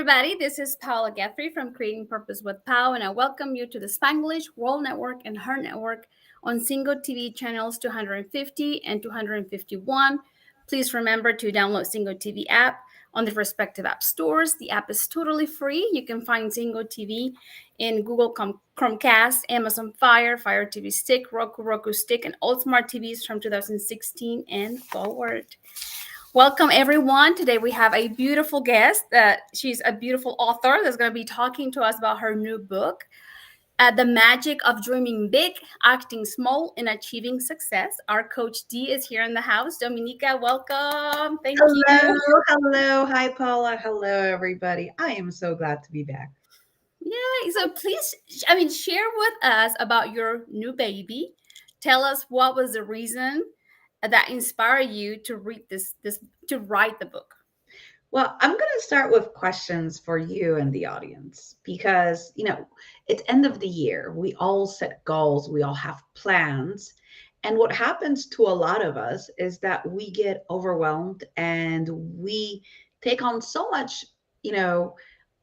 everybody. This is Paola Guthrie from Creating Purpose with Pao, and I welcome you to the Spanglish World Network and H.E.R Network on Zingo TV channels 250 and 251. Please remember to download Zingo TV app on the respective app stores. The app is totally free. You can find Zingo TV in Google Chromecast, Amazon Fire TV Stick, Roku Stick, and all smart TVs from 2016 and forward. Welcome, everyone. Today we have a beautiful guest. She's a beautiful author that's going to be talking to us about her new book, The Magic of Dreaming Big, Acting Small, and Achieving Success. Our Coach D is here in the house. Dominika, welcome. Thank you. Hello. Hi, Paula. Hello, everybody. I am so glad to be back. Yeah, so please, share with us about your new baby. Tell us what was the reason that inspired you to read to write the book. Well, I'm going to start with questions for you and the audience because, it's end of the year. We all set goals. We all have plans. And what happens to a lot of us is that we get overwhelmed and we take on so much,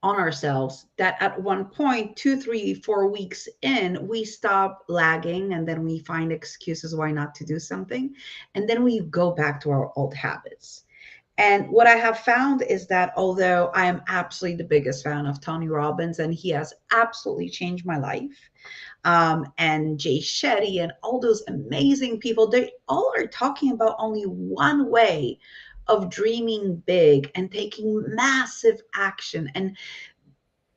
on ourselves that at one point, 2, 3, 4 weeks in, we stop lagging and then we find excuses why not to do something. And then we go back to our old habits. And what I have found is that although I am absolutely the biggest fan of Tony Robbins and he has absolutely changed my life, and Jay Shetty and all those amazing people, they all are talking about only one way of dreaming big and taking massive action and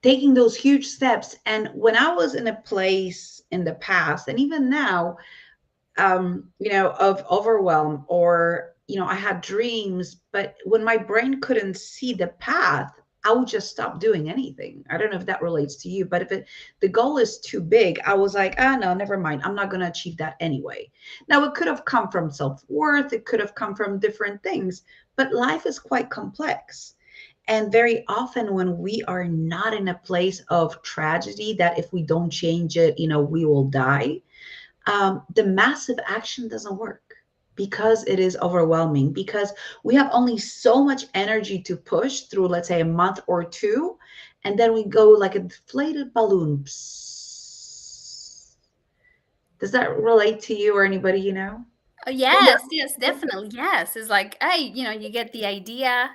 taking those huge steps. And when I was in a place in the past and even now, of overwhelm or, I had dreams, but when my brain couldn't see the path, I would just stop doing anything. I don't know if that relates to you, but if the goal is too big, I was like, no, never mind. I'm not going to achieve that anyway. Now, it could have come from self-worth. It could have come from different things, but life is quite complex. And very often when we are not in a place of tragedy, that if we don't change it, we will die, the massive action doesn't work because it is overwhelming, because we have only so much energy to push through, let's say, a month or two, and then we go like a deflated balloon. Psst. Does that relate to you or anybody you know? Yes, definitely. Yes. It's like, hey, you get the idea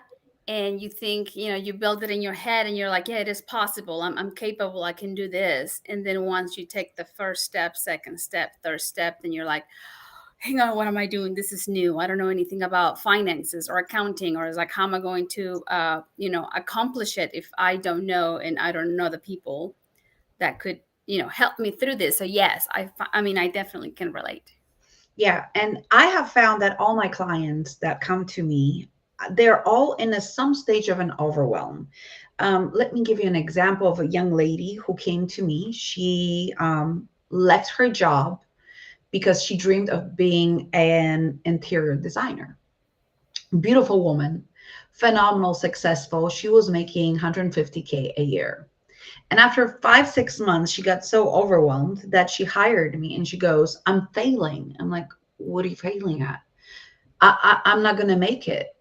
and you think, you build it in your head and you're like, yeah, it is possible. I'm capable. I can do this. And then once you take the first step, second step, third step, then you're like, hang on, what am I doing? This is new. I don't know anything about finances or accounting, or it's like, how am I going to, accomplish it if I don't know and I don't know the people that could, help me through this. So yes, I definitely can relate. Yeah. And I have found that all my clients that come to me, they're all in some stage of an overwhelm. Let me give you an example of a young lady who came to me. She left her job because she dreamed of being an interior designer. Beautiful woman, phenomenal, successful. She was making 150K a year. And after 5, 6 months, she got so overwhelmed that she hired me and she goes, I'm failing. I'm like, what are you failing at? I'm not going to make it.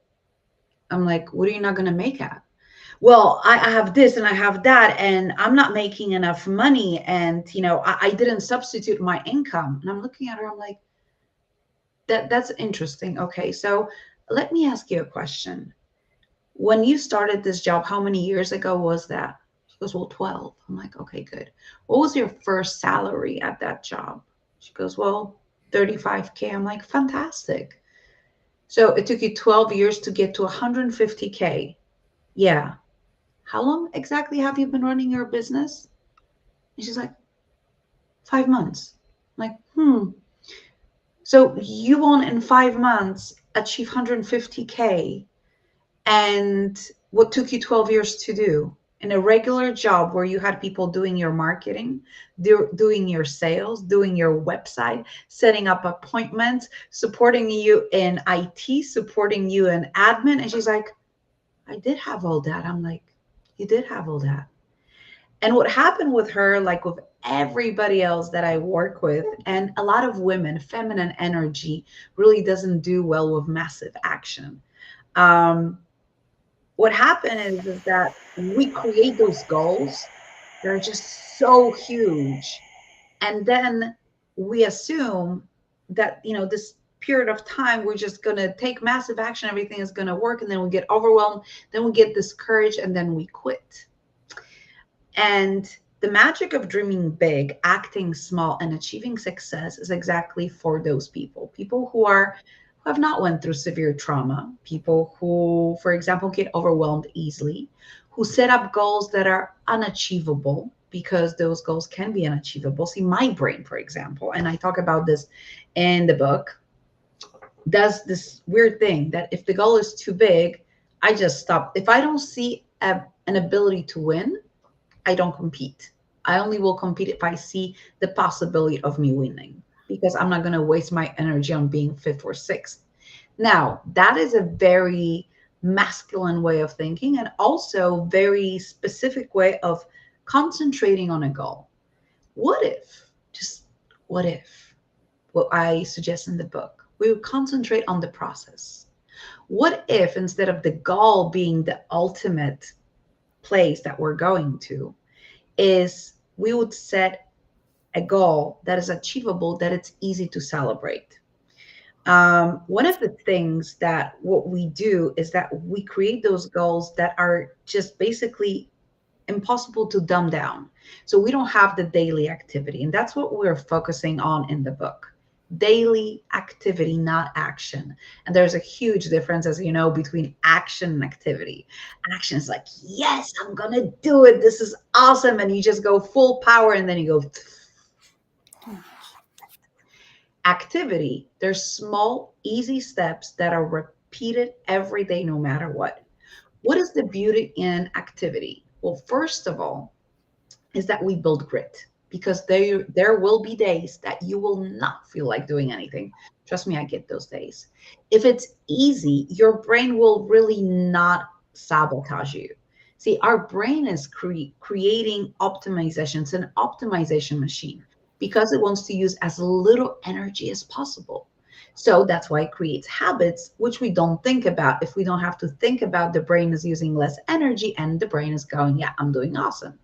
I'm like, what are you not going to make at? Well, I have this and I have that, and I'm not making enough money. And, I didn't substitute my income. And I'm looking at her, I'm like, that's interesting. Okay. So let me ask you a question. When you started this job, how many years ago was that? She goes, well, 12. I'm like, okay, good. What was your first salary at that job? She goes, well, 35K. I'm like, fantastic. So it took you 12 years to get to 150K. Yeah. How long exactly have you been running your business? And she's like, 5 months. I'm like, So you won't in 5 months achieve 150K. And what took you 12 years to do in a regular job where you had people doing your marketing, doing your sales, doing your website, setting up appointments, supporting you in IT, supporting you in admin. And she's like, I did have all that. I'm like, you did have all that. And what happened with her, like with everybody else that I work with, and a lot of women, feminine energy really doesn't do well with massive action. what happened is that we create those goals that are just so huge, and then we assume that, you know, this period of time we're just going to take massive action, everything is going to work, and then we get overwhelmed, then we get discouraged, and then we quit. And the magic of dreaming big, acting small, and achieving success is exactly for those people. People who have not went through severe trauma, people who, for example, get overwhelmed easily, who set up goals that are unachievable because those goals can be unachievable. See, my brain, for example, and I talk about this in the book, does this weird thing that if the goal is too big, I just stop. If I don't see an ability to win, I don't compete. I only will compete if I see the possibility of me winning, because I'm not going to waste my energy on being fifth or sixth. Now, that is a very masculine way of thinking, and also very specific way of concentrating on a goal. What if, just what if, what I suggest in the book, we would concentrate on the process? What if instead of the goal being the ultimate place that we're going to, is we would set a goal that is achievable, that it's easy to celebrate. One of the things that what we do is that we create those goals that are just basically impossible to dumb down. So we don't have the daily activity. And that's what we're focusing on in the book. Daily activity, not action. And there's a huge difference, as you know, between action and activity. Action is like, yes, I'm going to do it. This is awesome. And you just go full power, and then you go. Activity, there's small, easy steps that are repeated every day, no matter what. What is the beauty in activity? Well, first of all, is that we build grit, because there will be days that you will not feel like doing anything. Trust me, I get those days. If it's easy, your brain will really not sabotage you. See, our brain is creating optimization. It's an optimization machine because it wants to use as little energy as possible. So that's why it creates habits, which we don't think about. If we don't have to think about, the brain is using less energy and the brain is going, yeah, I'm doing awesome.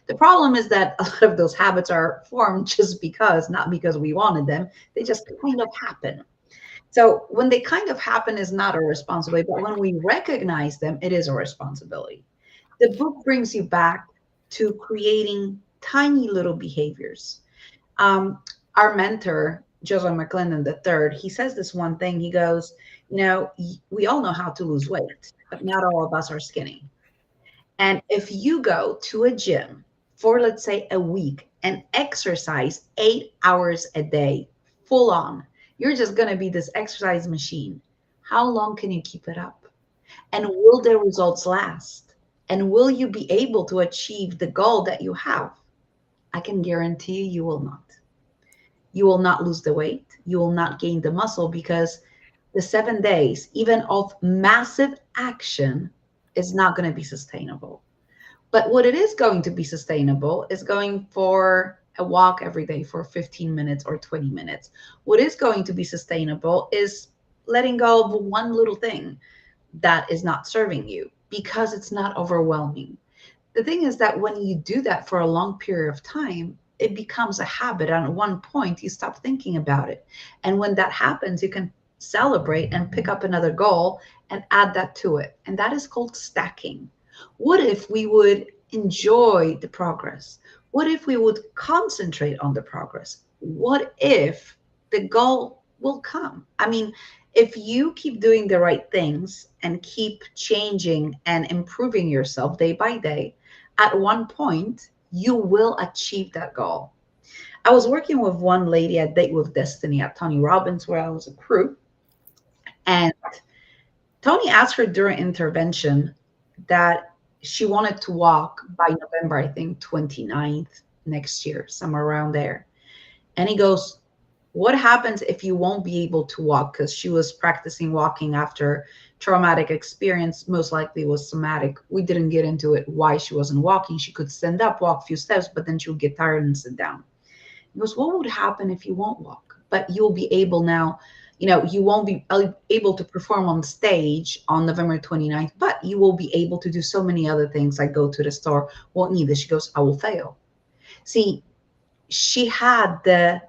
The problem is that a lot of those habits are formed just because, not because we wanted them, they just kind of happen. So when they kind of happen is not our responsibility, but when we recognize them, it is our responsibility. The book brings you back to creating tiny little behaviors. Um, our mentor, Joseph McClendon III, he says this one thing. He goes, you know, we all know how to lose weight, but not all of us are skinny. And if you go to a gym for, let's say, a week and exercise 8 hours a day, full on, you're just going to be this exercise machine. How long can you keep it up? And will the results last? And will you be able to achieve the goal that you have? I can guarantee you, you will not. You will not lose the weight. You will not gain the muscle, because the 7 days, even of massive action, is not going to be sustainable. But what it is going to be sustainable is going for a walk every day for 15 minutes or 20 minutes. What is going to be sustainable is letting go of one little thing that is not serving you, because it's not overwhelming. The thing is that when you do that for a long period of time, it becomes a habit. And at one point, you stop thinking about it. And when that happens, you can celebrate and pick up another goal and add that to it. And that is called stacking. What if we would enjoy the progress? What if we would concentrate on the progress? What if the goal will come? I mean, if you keep doing the right things and keep changing and improving yourself day by day, at one point, you will achieve that goal. I was working with one lady at Date with Destiny at Tony Robbins, where I was a crew. And Tony asked her during intervention that she wanted to walk by November, I think 29th next year, somewhere around there. And he goes, what happens if you won't be able to walk? Because she was practicing walking after traumatic experience, most likely was somatic. We didn't get into it why she wasn't walking. She could stand up, walk a few steps, but then she would get tired and sit down. He goes, what would happen if you won't walk? But you'll be able now, You won't be able to perform on stage on November 29th, but you will be able to do so many other things like go to the store. Won't need this. She goes, I will fail. See, she had the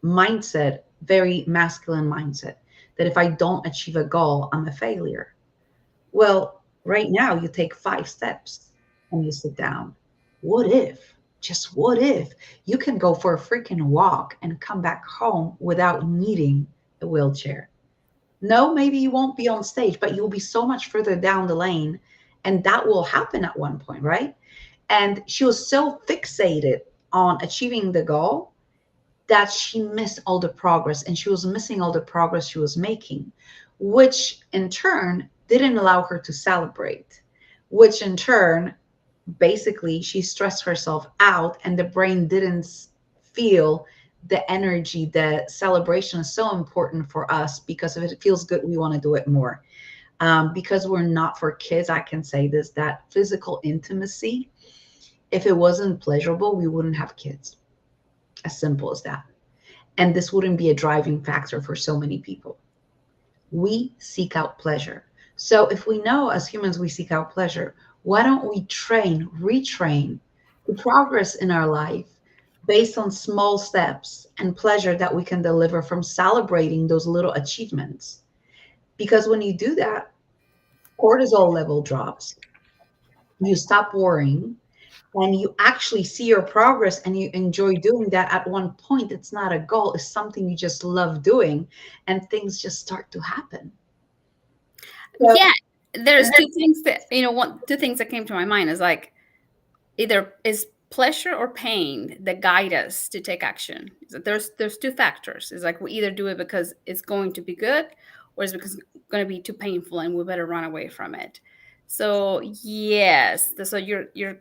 mindset, very masculine mindset, that if I don't achieve a goal, I'm a failure. Well, right now you take 5 steps and you sit down. What if, just what if, you can go for a freaking walk and come back home without needing a wheelchair? No, maybe you won't be on stage, but you'll be so much further down the lane. And that will happen at one point, right? And she was so fixated on achieving the goal that she missed all the progress, and she was missing all the progress she was making, which in turn didn't allow her to celebrate, which in turn, basically, she stressed herself out, and the brain didn't feel the energy. The celebration is so important for us because if it feels good, we want to do it more. Because we're not for kids, I can say this, that physical intimacy, if it wasn't pleasurable, we wouldn't have kids. As simple as that. And this wouldn't be a driving factor for so many people. We seek out pleasure. So if we know as humans we seek out pleasure, why don't we retrain the progress in our life based on small steps and pleasure that we can deliver from celebrating those little achievements? Because when you do that, cortisol level drops, you stop worrying, and you actually see your progress and you enjoy doing that. At one point, it's not a goal, it's something you just love doing, and things just start to happen. So, Yeah, there's two things that two things that came to my mind is like either is pleasure or pain that guide us to take action. So there's two factors. It's like we either do it because it's going to be good, or it's because it's going to be too painful and we better run away from it. So yes, so you're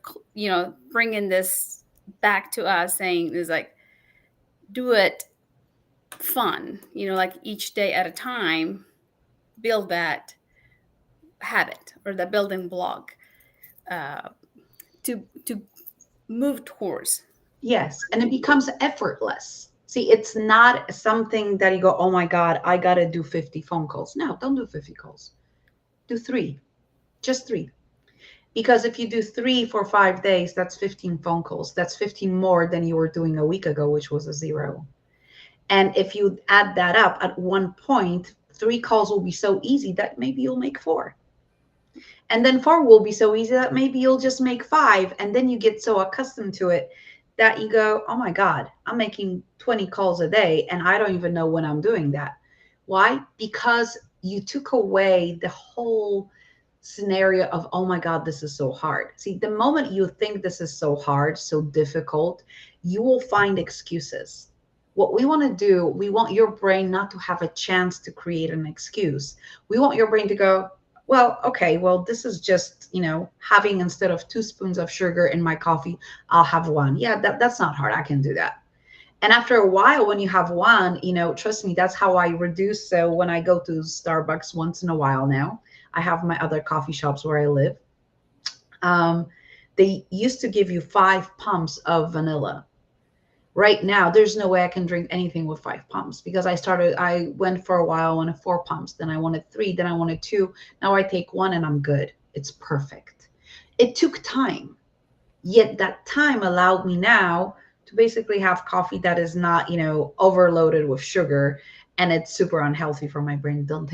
bringing this back to us, saying is like do it fun, like each day at a time, build that habit or the building block uh, to move towards. yes, and it becomes effortless. See, it's not something that you go, oh my God, I got to do 50 phone calls. No, don't do 50 calls. Do three, just three. Because if you do three for 5 days, that's 15 phone calls. That's 15 more than you were doing a week ago, which was a zero. And if you add that up at one point, 3 calls will be so easy that maybe you'll make 4. And then 4 will be so easy that maybe you'll just make 5. And then you get so accustomed to it that you go, oh my God, I'm making 20 calls a day and I don't even know when I'm doing that. Why? Because you took away the whole scenario of, oh my God, this is so hard. See, the moment you think this is so hard, so difficult, you will find excuses. What we want to do, we want your brain not to have a chance to create an excuse. We want your brain to go, well, okay, well, this is just, having instead of 2 spoons of sugar in my coffee, I'll have 1. Yeah, that's not hard. I can do that. And after a while, when you have 1, trust me, that's how I reduce. So when I go to Starbucks once in a while now, I have my other coffee shops where I live. They used to give you 5 pumps of vanilla. Right now, there's no way I can drink anything with 5 pumps because I went for a while, I wanted 4 pumps, then I wanted 3, then I wanted 2. Now I take 1 and I'm good. It's perfect. It took time, yet that time allowed me now to basically have coffee that is not, overloaded with sugar, and it's super unhealthy for my brain. Don't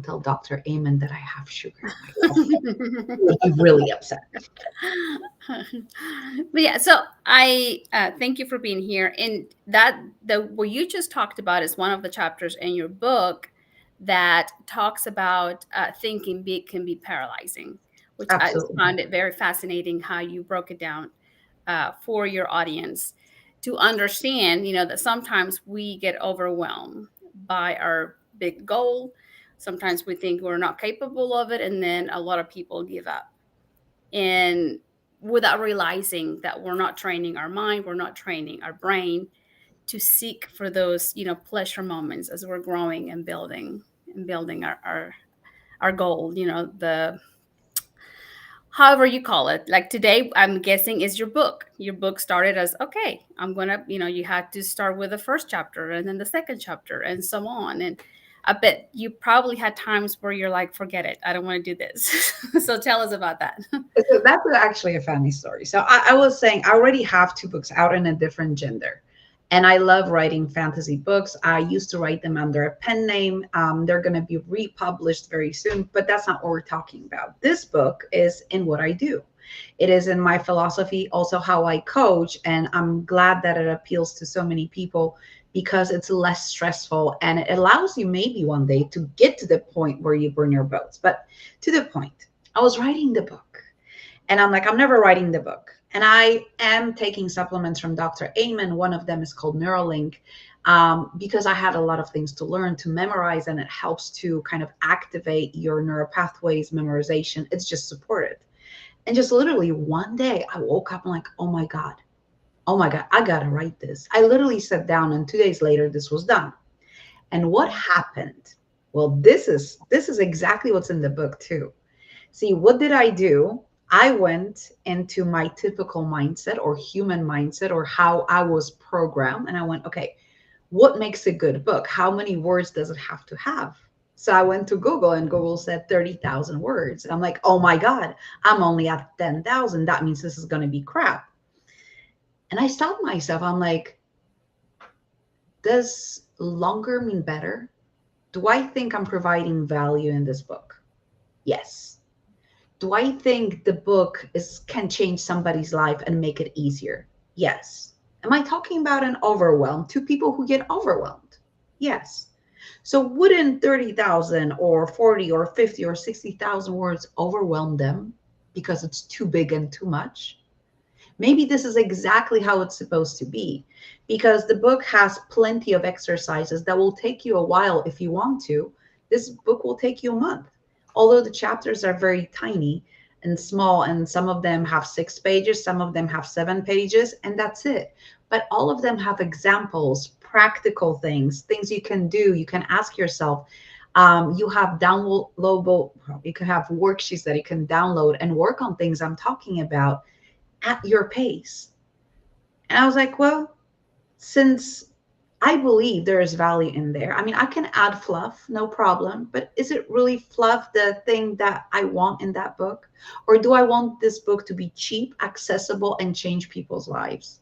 tell Dr. Amen that I have sugar in my coffee. He'll be really upset. But yeah, so I thank you for being here. And what you just talked about is one of the chapters in your book that talks about thinking big can be paralyzing, which I Absolutely. found it very fascinating how you broke it down for your audience to understand, that sometimes we get overwhelmed by our big goal. Sometimes we think we're not capable of it, and then a lot of people give up. And without realizing that we're not training our mind, we're not training our brain to seek for those, pleasure moments as we're growing and building our goal, the however you call it. Like today, I'm guessing is your book. Your book started as, okay, I'm gonna, you had to start with the first chapter and then the second chapter and so on. And I bet you probably had times where you're like, forget it, I don't want to do this. So tell us about that. So that's actually a funny story. So I was saying I already have two books out in a different gender. And I love writing fantasy books. I used to write them under a pen name. They're going to be republished very soon, but that's not what we're talking about. This book is in what I do. It is in my philosophy, also how I coach. And I'm glad that it appeals to so many people because it's less stressful and it allows you maybe one day to get to the point where you burn your boats. But to the point, I was writing the book and I'm like, I'm never writing the book. And I am taking supplements from Dr. Amen. One of them is called Neuralink because I had a lot of things to learn, to memorize, and it helps to kind of activate your neural pathways, memorization. It's just supported. And just literally one day I woke up and like, oh my God, I got to write this. I literally sat down and 2 days later, this was done. And what happened? Well, this is exactly what's in the book too. See, what did I do? I went into my typical mindset or human mindset or how I was programmed. And I went, okay, what makes a good book? How many words does it have to have? So I went to Google and Google said 30,000 words. And I'm like, oh my God, I'm only at 10,000. That means this is going to be crap. And I stopped myself. I'm like, does longer mean better? Do I think I'm providing value in this book? Yes. Do I think the book can change somebody's life and make it easier? Yes. Am I talking about an overwhelm to people who get overwhelmed? Yes. So wouldn't 30,000 or 40 or 50 or 60,000 words overwhelm them because it's too big and too much? Maybe this is exactly how it's supposed to be because the book has plenty of exercises that will take you a while if you want to. This book will take you a month. Although the chapters are very tiny and small, and some of them have 6 pages, some of them have 7 pages, and that's it. But all of them have examples, practical things you can do. You can ask yourself. You have downloadable, you can have worksheets that you can download and work on things I'm talking about at your pace. And I was like, well, since I believe there is value in there. I mean, I can add fluff, no problem, but is it really fluff the thing that I want in that book? Or do I want this book to be cheap, accessible, and change people's lives?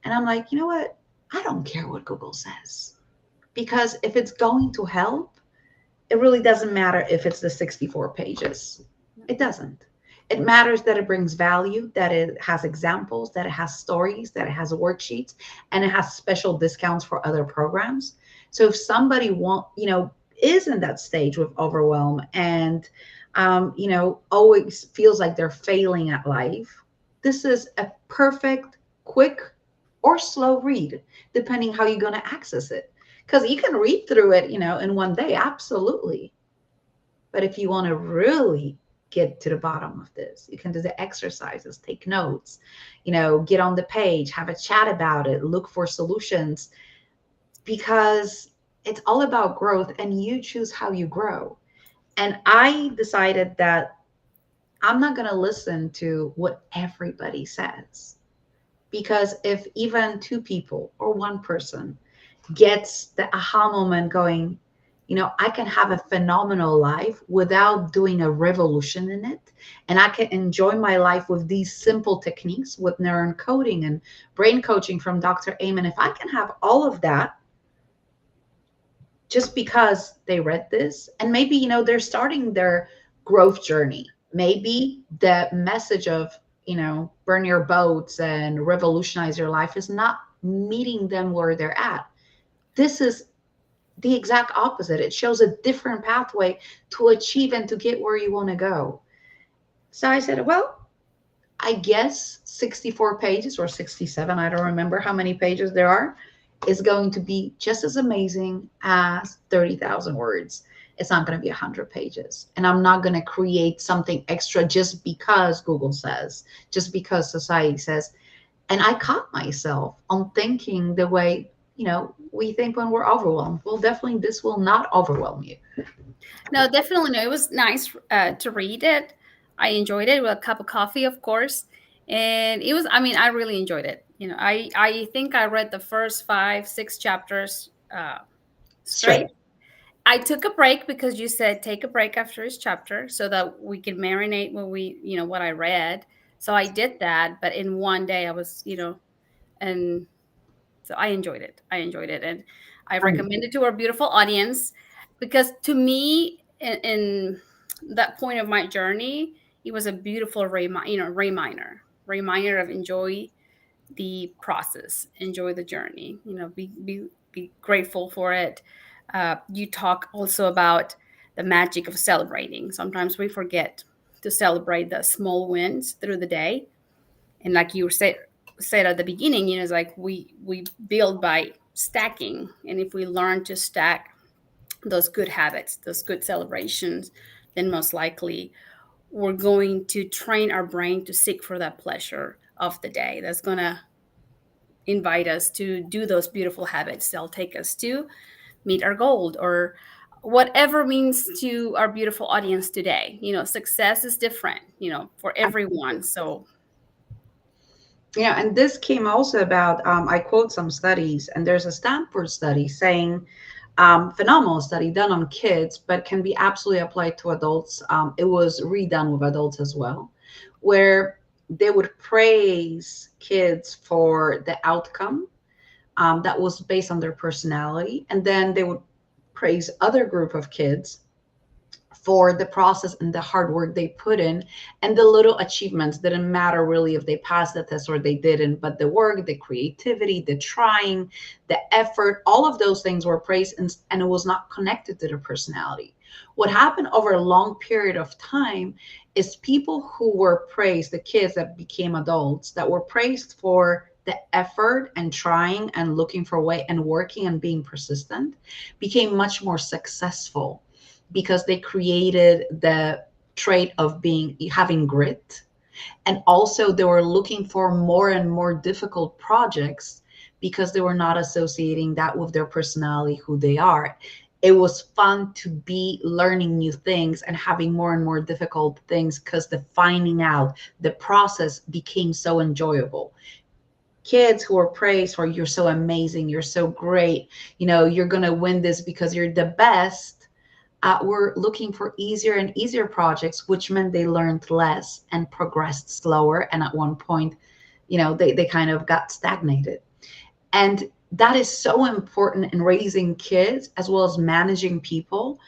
And I'm like, you know what? I don't care what Google says. Because if it's going to help, it really doesn't matter if it's the 64 pages. It doesn't. It matters that it brings value, that it has examples, that it has stories, that it has worksheets, and it has special discounts for other programs. So if somebody is in that stage with overwhelm and, always feels like they're failing at life, this is a perfect, quick, or slow read, depending how you're going to access it. Because you can read through it, in one day, absolutely. But if you want to really get to the bottom of this, you can do the exercises, take notes, get on the page, have a chat about it, look for solutions, because it's all about growth and you choose how you grow. And I decided that I'm not going to listen to what everybody says, because if even 2 people or 1 person gets the aha moment going, I can have a phenomenal life without doing a revolution in it. And I can enjoy my life with these simple techniques with neuron coding and brain coaching from Dr. Amen. If I can have all of that just because they read this, and maybe, they're starting their growth journey. Maybe the message of, burn your boats and revolutionize your life is not meeting them where they're at. This is the exact opposite. It shows a different pathway to achieve and to get where you want to go. So I said, well, I guess 64 pages or 67, I don't remember how many pages there are, is going to be just as amazing as 30,000 words. It's not going to be 100 pages. And I'm not going to create something extra just because Google says, just because society says. And I caught myself on thinking the way, we think when we're overwhelmed. Well, definitely this will not overwhelm you. No, definitely no. It was nice to read it. I enjoyed it with a cup of coffee, of course. And it was, I mean, I really enjoyed it. I think I read the first 5, 6 chapters straight. Straight. I took a break because you said take a break after each chapter so that we can marinate what I read. So I did that, but in one day I was, and so I enjoyed it. I enjoyed it, and I Um, recommend it to our beautiful audience because to me, in that point of my journey, it was a beautiful reminder of enjoy the process, enjoy the journey. Be grateful for it. You talk also about the magic of celebrating. Sometimes we forget to celebrate the small wins through the day, and like you said at the beginning, it's like we build by stacking, and if we learn to stack those good habits, those good celebrations, then most likely we're going to train our brain to seek for that pleasure of the day that's going to invite us to do those beautiful habits that'll take us to meet our goal or whatever means to our beautiful audience today. Success is different, for everyone. So yeah, and this came also about, I quote some studies, and there's a Stanford study saying, phenomenal study done on kids, but can be absolutely applied to adults. It was redone with adults as well, where they would praise kids for the outcome that was based on their personality, and then they would praise other group of kids for the process and the hard work they put in, and the little achievements didn't matter really if they passed the test or they didn't, but the work, the creativity, the trying, the effort, all of those things were praised, and it was not connected to their personality. What happened over a long period of time is people who were praised, the kids that became adults that were praised for the effort and trying and looking for a way and working and being persistent, became much more successful because they created the trait of being having grit, and also they were looking for more and more difficult projects because they were not associating that with their personality, who they are. It was fun to be learning new things and having more and more difficult things because the finding out the process became so enjoyable. Kids who are praised for you're so amazing, you're so great, you're going to win this because you're the best, were looking for easier and easier projects, which meant they learned less and progressed slower. And at one point, they kind of got stagnated. And that is so important in raising kids as well as managing people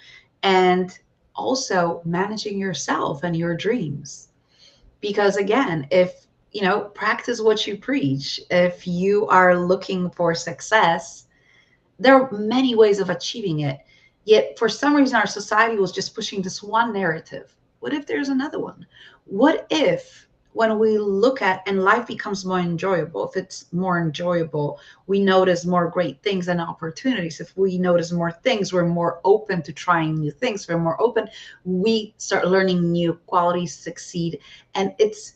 and also managing yourself and your dreams. Because again, if practice what you preach, if you are looking for success, there are many ways of achieving it. Yet, for some reason, our society was just pushing this one narrative. What if there's another one? What if, when we look at and life becomes more enjoyable, if it's more enjoyable, we notice more great things and opportunities. If we notice more things, we're more open to trying new things. We're more open. We start learning new qualities, succeed. And it's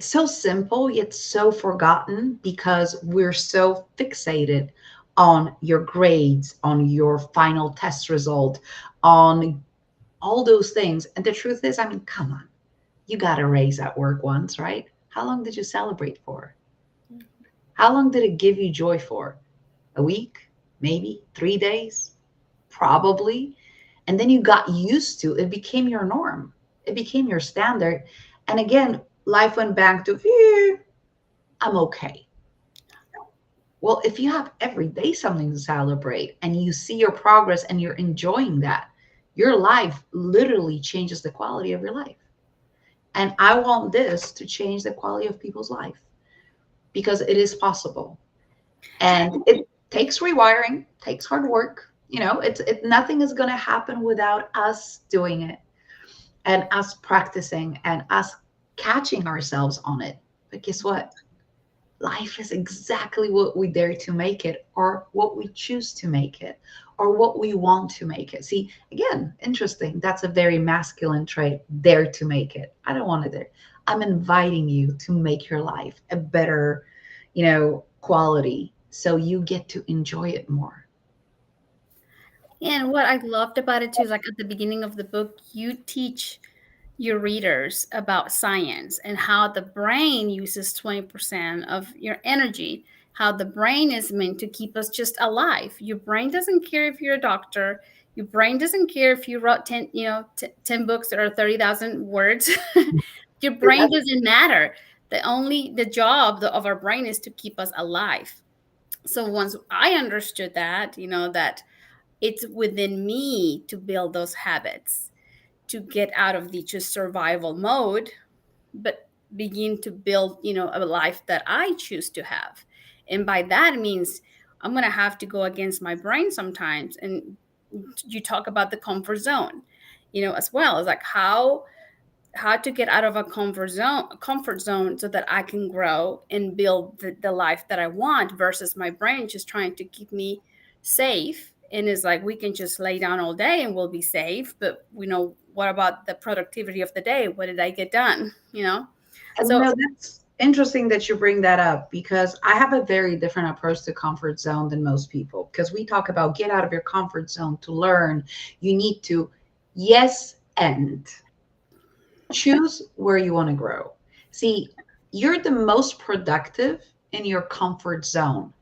so simple yet so forgotten because we're so fixated on your grades, on your final test result, on all those things. And the truth is, I mean, come on, you got a raise at work once, right? How long did you celebrate for? How long did it give you joy for? A week? Maybe 3 days? Probably. And then you got used to it, became your norm, it became your standard. And again, life went back to, I'm okay. Well, if you have every day something to celebrate and you see your progress and you're enjoying that, your life literally changes the quality of your life. And I want this to change the quality of people's life because it is possible. And it takes rewiring, takes hard work. Nothing is going to happen without us doing it and us practicing and us catching ourselves on it. But guess what? Life is exactly what we dare to make it, or what we choose to make it, or what we want to make it. See, again, interesting. That's a very masculine trait, dare to make it. I don't want to dare. I'm inviting you to make your life a better, quality so you get to enjoy it more. And what I loved about it too is like at the beginning of the book, you teach your readers about science and how the brain uses 20% of your energy, how the brain is meant to keep us just alive. Your brain doesn't care if you're a doctor. Your brain doesn't care if you wrote 10, 10 books that are 30,000 words. Your brain doesn't matter. The job of our brain is to keep us alive. So once I understood that, that it's within me to build those habits, to get out of the just survival mode, but begin to build, a life that I choose to have. And by that means I'm going to have to go against my brain sometimes. And you talk about the comfort zone, as well. It's like how to get out of a comfort zone so that I can grow and build the life that I want, versus my brain just trying to keep me safe. And it's like, we can just lay down all day and we'll be safe. But what about the productivity of the day? What did I get done? And So that's interesting that you bring that up, because I have a very different approach to comfort zone than most people. Because we talk about get out of your comfort zone to learn. You need to, yes, and choose where you want to grow. See, you're the most productive in your comfort zone.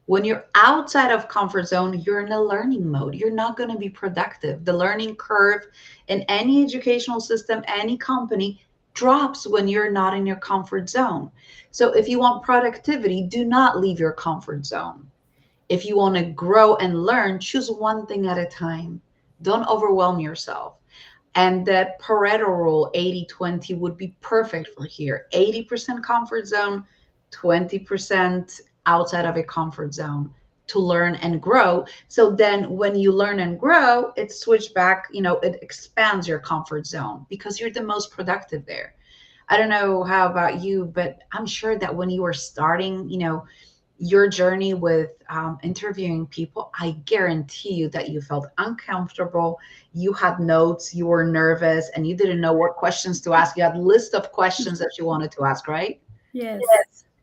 When you're outside of comfort zone, you're in a learning mode. You're not going to be productive. The learning curve in any educational system, any company, drops when you're not in your comfort zone. So if you want productivity, do not leave your comfort zone. If you want to grow and learn, choose one thing at a time. Don't overwhelm yourself. And the Pareto rule, 80-20, would be perfect for here. 80% comfort zone, 20% outside of a comfort zone to learn and grow. So then when you learn and grow, it's switched back, it expands your comfort zone because you're the most productive there. I don't know how about you, but I'm sure that when you were starting, your journey with interviewing people, I guarantee you that you felt uncomfortable. You had notes, you were nervous, and you didn't know what questions to ask. You had a list of questions that you wanted to ask, right? yes.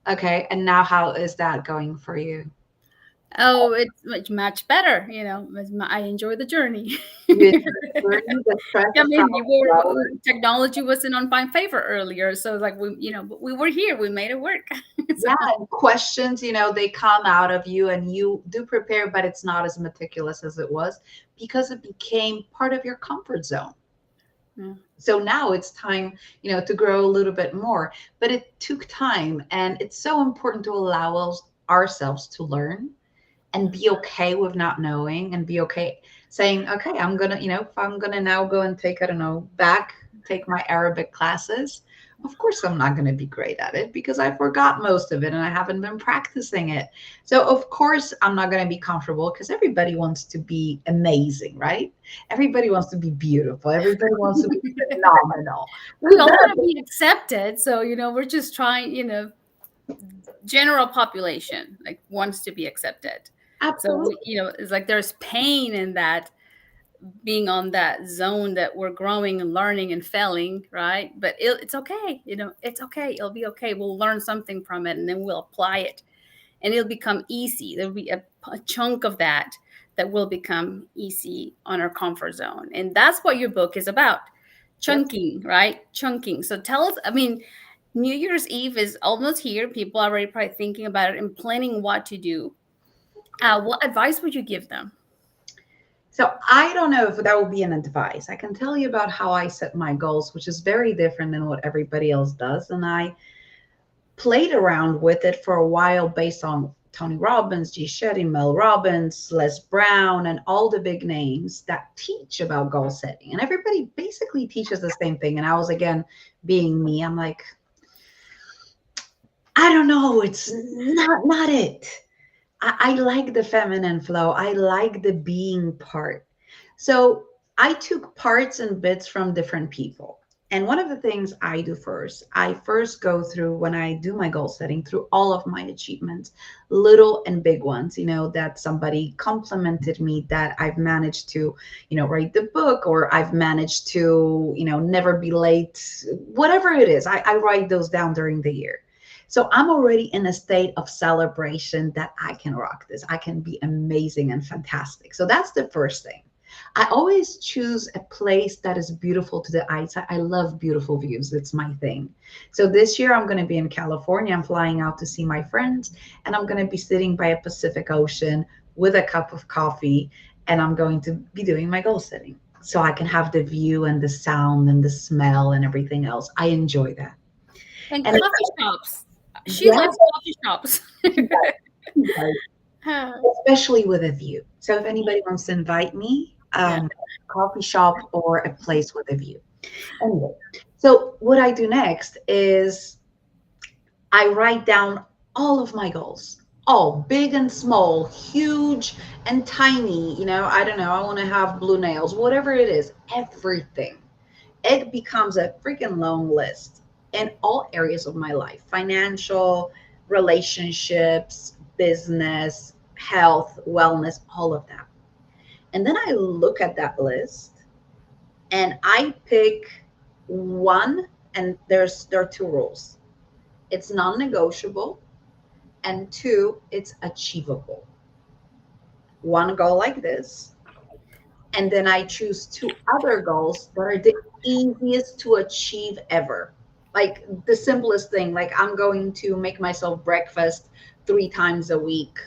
Okay. And now how is that going for you? Oh, it's much better. I enjoy the journey. You learning the stress I of mean, problem solving. technology wasn't on my favor earlier, so like but we were here, we made it work. So, Yeah, and questions, they come out of you and you do prepare, but it's not as meticulous as it was because it became part of your comfort zone. yeah. So now it's time, to grow a little bit more, but it took time, and it's so important to allow ourselves to learn and be okay with not knowing, and be okay saying, okay, I'm gonna, if I'm gonna now go and take, I don't know, take my Arabic classes, of course I'm not gonna be great at it because I forgot most of it and I haven't been practicing it. So of course I'm not gonna be comfortable because everybody wants to be amazing, right? Everybody wants to be beautiful. Everybody wants to be phenomenal. We all want to be accepted, so we're just trying, general population like wants to be accepted. So Absolutely. it's like there's pain in that, being on that zone that we're growing and learning and failing, right? But it's okay, it's okay, it'll be okay. We'll learn something from it and then we'll apply it, and it'll become easy. There'll be a chunk of that will become easy on our comfort zone. And that's what your book is about. Yes. Chunking, right? Chunking. So tell us, I mean, New Year's Eve is almost here. People are already probably thinking about it and planning what to do. What advice would you give them? So I don't know if that will be an advice. I can tell you about how I set my goals, which is very different than what everybody else does. And I played around with it for a while based on Tony Robbins, G. Shetty, Mel Robbins, Les Brown, and all the big names that teach about goal setting. And everybody basically teaches the same thing. And I was, again, being me. I'm like, I don't know. It's not it. I like the feminine flow. I like the being part. So I took parts and bits from different people. And one of the things I do first, I first go through, when I do my goal setting, through all of my achievements, little and big ones, that somebody complimented me, that I've managed to, write the book, or I've managed to, never be late, whatever it is. I write those down during the year. So I'm already in a state of celebration that I can rock this. I can be amazing and fantastic. So that's the first thing. I always choose a place that is beautiful to the eyes. I love beautiful views. It's my thing. So this year I'm going to be in California. I'm flying out to see my friends, and I'm going to be sitting by a Pacific Ocean with a cup of coffee, and I'm going to be doing my goal setting so I can have the view and the sound and the smell and everything else. I enjoy that. And And coffee shops. She yeah, loves coffee shops. he does. He does. Huh. Especially with a view. So if anybody wants to invite me, Yeah. coffee shop or a place with a view. Anyway, so what I do next is I write down all of my goals, all big and small, huge and tiny. I don't know, I want to have blue nails, whatever it is, everything. It becomes a freaking long list in all areas of my life: financial, relationships, business, health, wellness, all of that. And then I look at that list and I pick one, and there are two rules. It's non-negotiable, and two, it's achievable. One goal like this, and then I choose two other goals that are the easiest to achieve ever. Like the simplest thing, like I'm going to make myself breakfast 3 times a week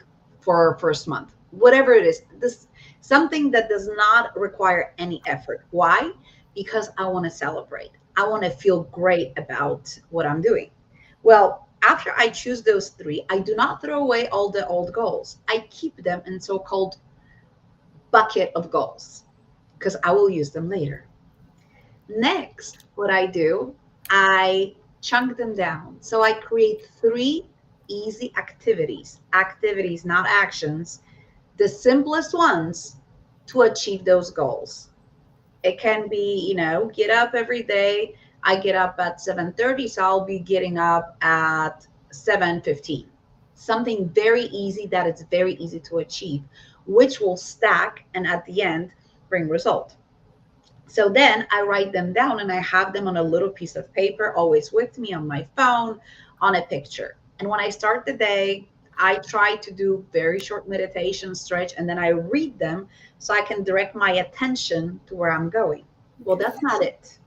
for first month. Whatever it is, this something that does not require any effort. Why? Because I want to celebrate. I want to feel great about what I'm doing. Well, after I choose those three, I do not throw away all the old goals. I keep them in so-called bucket of goals because I will use them later. Next, what I do, I chunk them down. So I create 3 easy activities, not actions, the simplest ones to achieve those goals. It can be, get up every day. I get up at 7:30, so I'll be getting up at 7:15. Something very easy that it's very easy to achieve, which will stack and at the end bring result. So then I write them down and I have them on a little piece of paper, always with me, on my phone, on a picture. And when I start the day, I try to do very short meditation, stretch, and then I read them so I can direct my attention to where I'm going. Well, that's not it.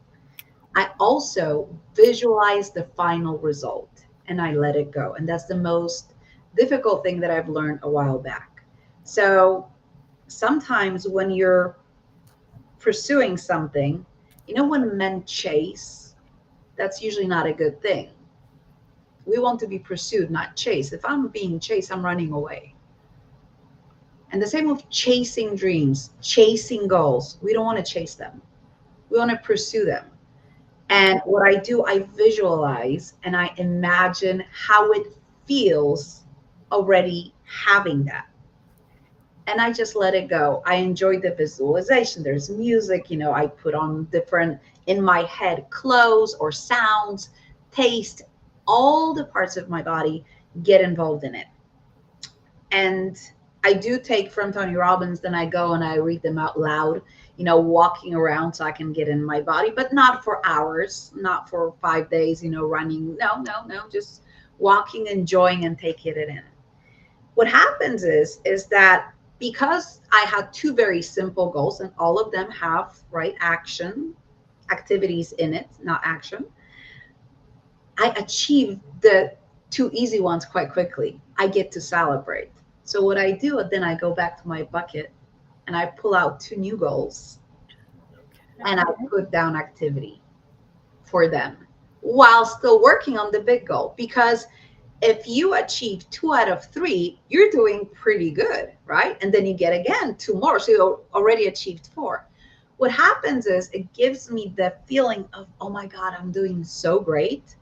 I also visualize the final result and I let it go. And that's the most difficult thing that I've learned a while back. So sometimes when you're pursuing something, when men chase, that's usually not a good thing. We want to be pursued, not chased. If I'm being chased, I'm running away. And the same with chasing dreams, chasing goals. We don't want to chase them. We want to pursue them. And what I do, I visualize and I imagine how it feels already having that. And I just let it go. I enjoy the visualization. There's music, I put on different in my head clothes or sounds, taste, all the parts of my body get involved in it. And I do take from Tony Robbins, then I go and I read them out loud, walking around so I can get in my body, but not for hours, not for 5 days, running. No, no, no, just walking, enjoying, and taking it in. What happens is that because I had two very simple goals and all of them have activities in it, not action, I achieve the two easy ones quite quickly. I get to celebrate. So what I do, then I go back to my bucket and I pull out two new goals and I put down activity for them while still working on the big goal. Because if you achieve 2 out of 3, you're doing pretty good, right? And then you get again 2 more. So you already achieved 4. What happens is it gives me the feeling of, oh my God, I'm doing so great,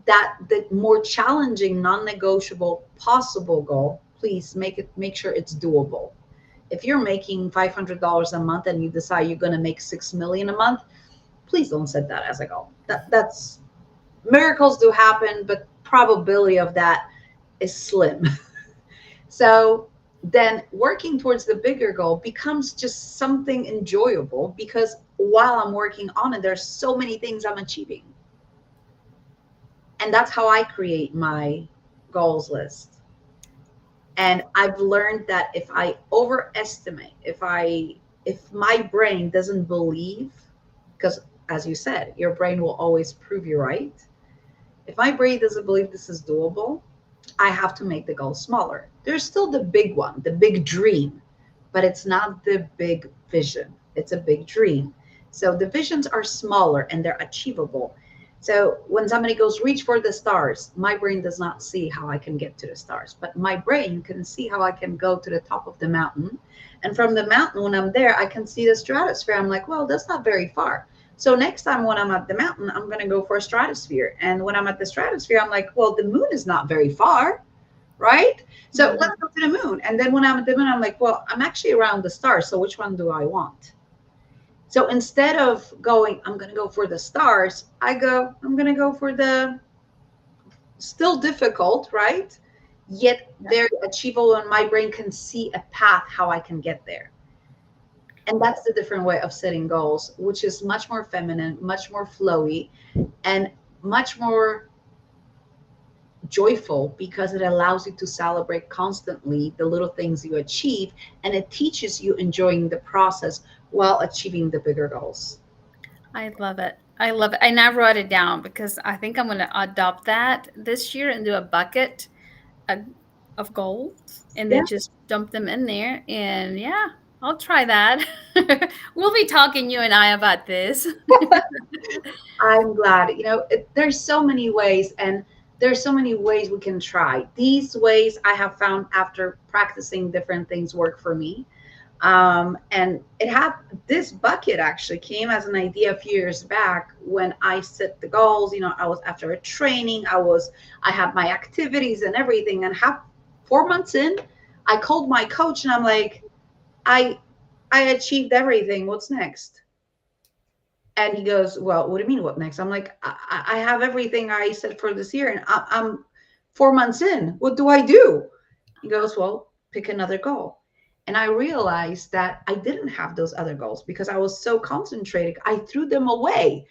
that the more challenging, non-negotiable possible goal, please make sure it's doable. If you're making $500 a month and you decide you're going to make $6 million a month, please don't set that as a goal. That's miracles do happen, but probability of that is slim. So then working towards the bigger goal becomes just something enjoyable because while I'm working on it, there's so many things I'm achieving. And that's how I create my goals list. And I've learned that if I overestimate, if I if my brain doesn't believe, because as you said, your brain will always prove you right. If my brain doesn't believe this is doable, I have to make the goal smaller. There's still the big one, the big dream, but it's not the big vision. It's a big dream. So the visions are smaller and they're achievable. So when somebody goes, reach for the stars, my brain does not see how I can get to the stars, but my brain can see how I can go to the top of the mountain. And from the mountain, when I'm there, I can see the stratosphere. I'm like, well, that's not very far. So next time when I'm at the mountain, I'm going to go for a stratosphere. And when I'm at the stratosphere, I'm like, well, the moon is not very far, right? So let's go to the moon. And then when I'm at the moon, I'm like, well, I'm actually around the stars. So which one do I want? So instead of going, I'm going to go for the stars, I'm going to go for the still difficult, right? Yet very achievable, and my brain can see a path how I can get there. And that's the different way of setting goals, which is much more feminine, much more flowy, and much more joyful, because it allows you to celebrate constantly the little things you achieve, and it teaches you enjoying the process while achieving the bigger goals. I love it. I love it. And I wrote it down because I think I'm going to adopt that this year and do a bucket of, of goals and Yeah, then just dump them in there. And yeah, I'll try that. We'll be talking, you and I, about this. I'm glad. There's so many ways, and there's so many ways we can try. These ways I have found after practicing different things work for me. And this bucket actually came as an idea a few years back when I set the goals. I was after a training, I had my activities and everything, and 4 months in, I called my coach and I'm like, I achieved everything. What's next? And he goes, well, what do you mean, what next? I'm like, I have everything I set for this year, and I'm 4 months in. What do I do? He goes, well, pick another goal. And I realized that I didn't have those other goals because I was so concentrated. I threw them away.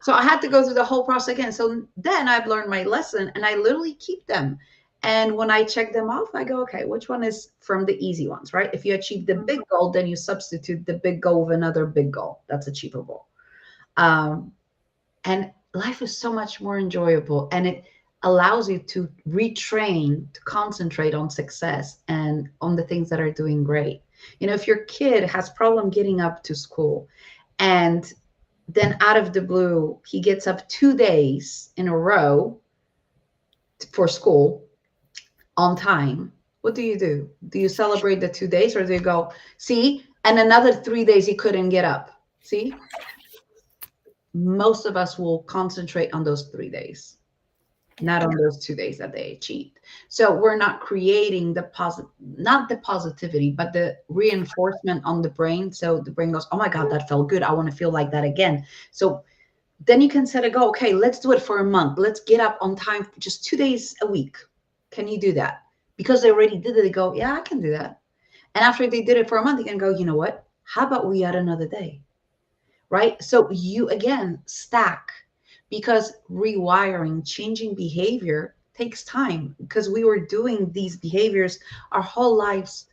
So I had to go through the whole process again. So then I've learned my lesson, and I literally keep them. And when I check them off, I go, okay, which one is from the easy ones, right? If you achieve the big goal, then you substitute the big goal with another big goal that's achievable. And life is so much more enjoyable, and it allows you to retrain to concentrate on success and on the things that are doing great. If your kid has problem getting up to school, and then out of the blue he gets up 2 days in a row for school on time, what do? Do you celebrate the 2 days, or do you go, see, and another 3 days he couldn't get up? See, most of us will concentrate on those 3 days, not on those 2 days that they achieved. So we're not creating not the positivity, but the reinforcement on the brain. So the brain goes, oh my God, that felt good. I want to feel like that again. So then you can set a goal. Okay, let's do it for a month. Let's get up on time for just 2 days a week. Can you do that? Because they already did it, they go, yeah, I can do that. And after they did it for a month, you can go, you know what? How about we add another day? Right? So you again stack, because rewiring, changing behavior takes time, because we were doing these behaviors our whole lives,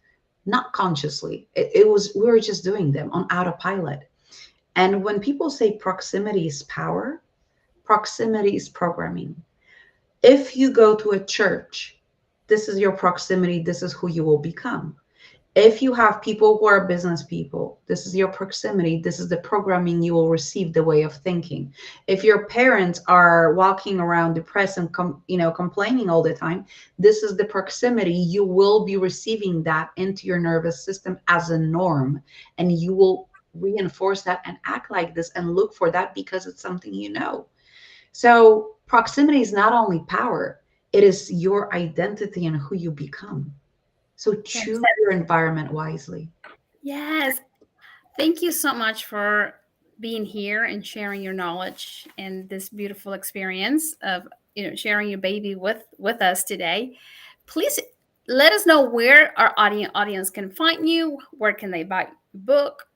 not consciously. We were just doing them on autopilot. And when people say proximity is power, proximity is programming. If you go to a church, this is your proximity. This is who you will become. If you have people who are business people, this is your proximity. This is the programming you will receive, the way of thinking. If your parents are walking around depressed and complaining all the time, this is the proximity. You will be receiving that into your nervous system as a norm, and you will reinforce that and act like this and look for that because it's something you know. So proximity is not only power, it is your identity and who you become. So choose your environment wisely. Yes. Thank you so much for being here and sharing your knowledge and this beautiful experience of sharing your baby with us today. Please let us know where our audience can find you. Where can they buy the book?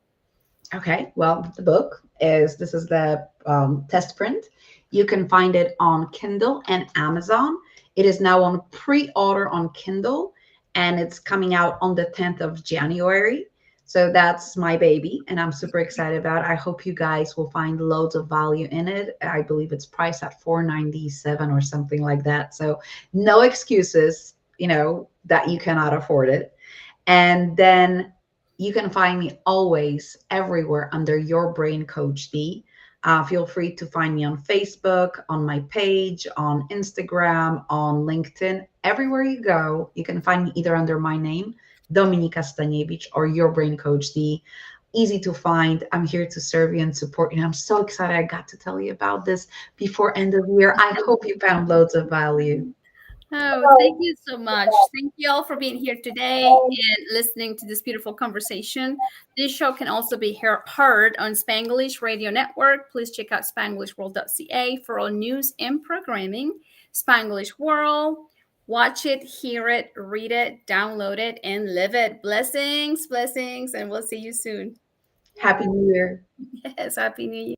Okay, well, the book this is the test print. You can find it on Kindle and Amazon. It is now on pre-order on Kindle, and it's coming out on the 10th of January. So that's my baby, and I'm super excited about it. I hope you guys will find loads of value in it. I believe it's priced at $497 or something like that. So no excuses, that you cannot afford it. And then you can find me always everywhere under Your Brain Coach D. Feel free to find me on Facebook, on my page, on Instagram, on LinkedIn. Everywhere you go, you can find me either under my name, Dominika Staniewicz, or Your Brain Coach D. Easy to find. I'm here to serve you and support you. I'm so excited I got to tell you about this before end of year. I hope you found loads of value. Oh, thank you so much. Thank you all for being here today and listening to this beautiful conversation. This show can also be heard on Spanglish Radio Network. Please check out SpanglishWorld.ca for all news and programming. Spanglish World. Watch it, hear it, read it, download it, and live it. Blessings, blessings, and we'll see you soon. Happy New Year. Yes, Happy New Year.